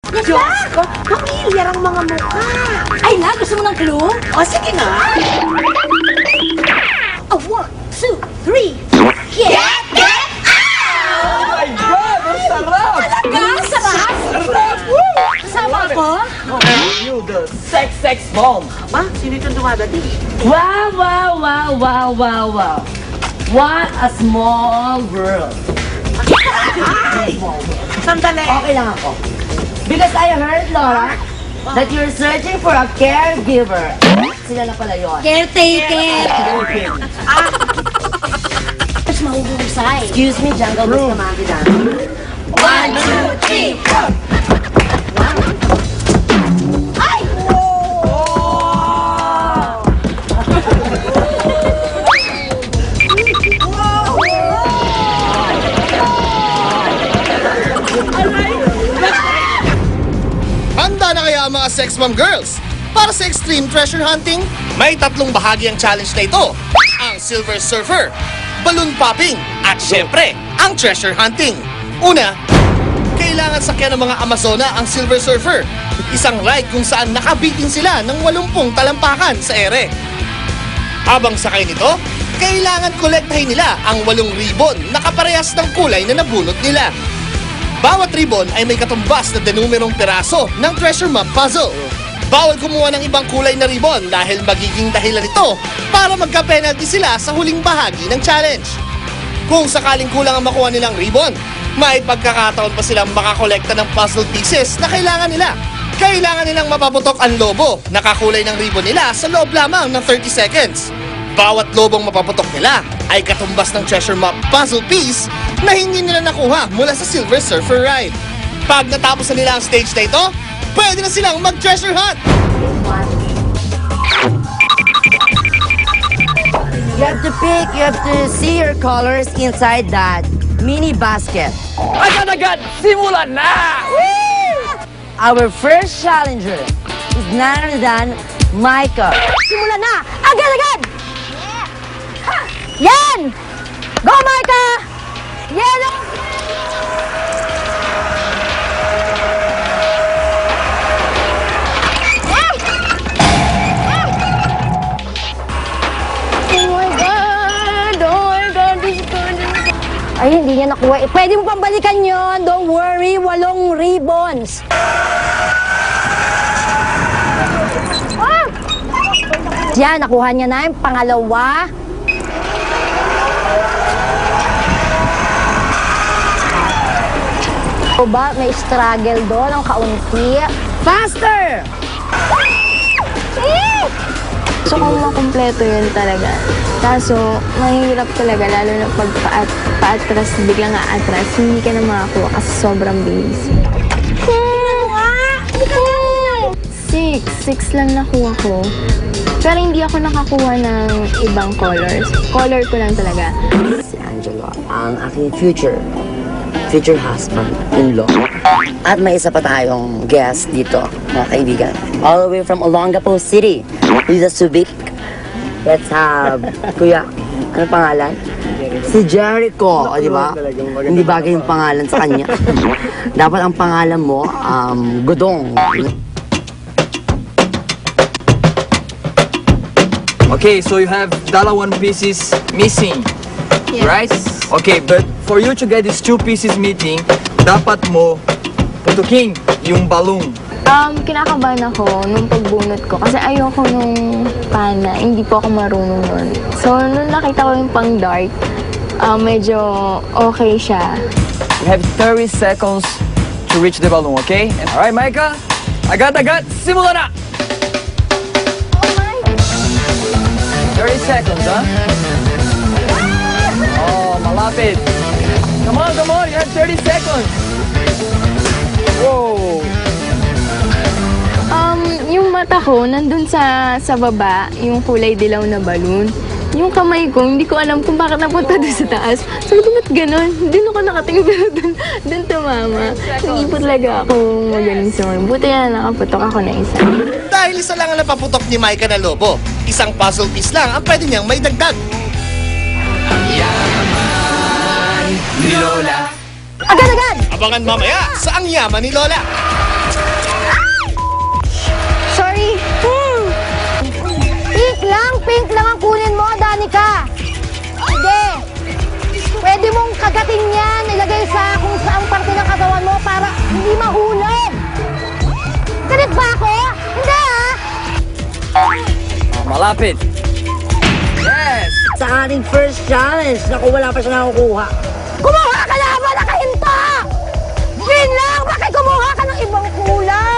Diyos ko, pamilyar ang mga mukha. Ay na, gusto mo ng clue? O, sige na. Oh, 1, 2, 3. Get out! Oh my God! Ang sarap! Talaga, sarap! Kasama ako? You, the sex bomb! Ba, sino itong dumadating? Wow, wow, wow, wow, wow, wow. What a small world. Ay! Sandali. Okay lang ako. Because I heard, Laura, that you're searching for a caregiver. Sila na pala yun. Caretaker! Mas mahuhusay. Excuse me, Jungle Book naman kita. 1, 2, 3. Ay! Handa na kaya ang mga sex mom girls? Para sa extreme treasure hunting, may tatlong bahagi ang challenge na ito. Ang Silver Surfer, balloon popping, at syempre, ang treasure hunting. Una, kailangan sakyan ng mga Amazona ang Silver Surfer. Isang ride kung saan nakabitin sila ng 80 talampakan sa ere. Habang sakay nito, kailangan kolektahin nila ang 8 ribbon na kaparehas ng kulay na nabunot nila. Bawat ribbon ay may katumbas na denumerong piraso ng treasure map puzzle. Bawal kumuha ng ibang kulay na ribbon dahil magiging dahilan ito para magka-penalty sila sa huling bahagi ng challenge. Kung sakaling kulang ang makuha nilang ribbon, may pagkakataon pa silang makakolekta ng puzzle pieces na kailangan nila. Kailangan nilang mapaputok ang lobo na kakulay ng ribbon nila sa loob lamang ng 30 seconds. Bawat lobong mapaputok nila ay katumbas ng treasure map puzzle piece na hindi nila nakuha mula sa Silver Surfer ride. Pag natapos na nila ang stage na ito, pwede na silang mag-treasure hunt! You have to pick, you have to see your colors inside that mini basket. Agad-agad! Simulan na! Our first challenger is none other than Micah. Simulan na! Agad-agad! Yan! Go, Marka! Yellow! Ay, hindi niya nakuha. Pwede mo pambalikan yon. Don't worry, 8 ribbons. Yan, nakuha niya na yung pangalawa. O ba, may struggle doon ang kaunti. Faster! Gusto kong makumpleto yun talaga. Kaso, mahirap talaga, lalo na pag paatras, biglang aatras, hindi ka na makakuha kasi sobrang bilis. 6 lang nakuha ko. Pero hindi ako nakakuha ng ibang colors. Color ko lang talaga. Si Angelo, ang aking future husband-in-law. At may isa pa tayong guest dito, mga kaibigan. All the way from Olongapo City. Lisa Subic. Let's have, Kuya, ano pangalan? Si Jericho, di ba? Hindi bagay yung pangalan sa kanya. Dapat ang pangalan mo, Godong. Okay, so you have $1 pieces missing, right? Okay, but for you to get these 2 pieces missing, dapat mo putukin yung balloon. Kinakabahan ako nung pagbunot ko kasi ayoko nung pana, hindi po ako marunong nun. So, nung nakita ko yung pang dark, medyo okay siya. You have 30 seconds to reach the balloon, okay? And alright, Micah, agad-agad, simula na! 30 seconds, huh? Oh, malapit. Come on, you have 30 seconds. Whoa. Yung mata ko, nandun sa baba, yung kulay dilaw na balloon. Yung kamay ko, hindi ko alam kung bakit napunta doon sa taas. Sabi ko, ba't ganon? Doon ako nakatingin pero doon tumama. Hindi po talaga ako magaling sa mga. Buti na nakaputok ako na isa. Dahil isa lang ang napaputok ni Micah na lobo, isang puzzle piece lang ang pwede niyang may dagdag. Agad-agad! Abangan mamaya sa Ang Yaman ni Lola. pink lang ang kunin mo, Danica. Sige. Pwede mong kagatin yan, ilagay sa kung saang parte ng katawan mo para hindi mahulog. Ganit ba ako? Hindi ah. Malapit. Yes! Sa ating first challenge, naku, wala pa siya nakukuha. Kumuha ka na ba? Nakahinto! Green lang! Bakit kumuha ka ng ibang kulay?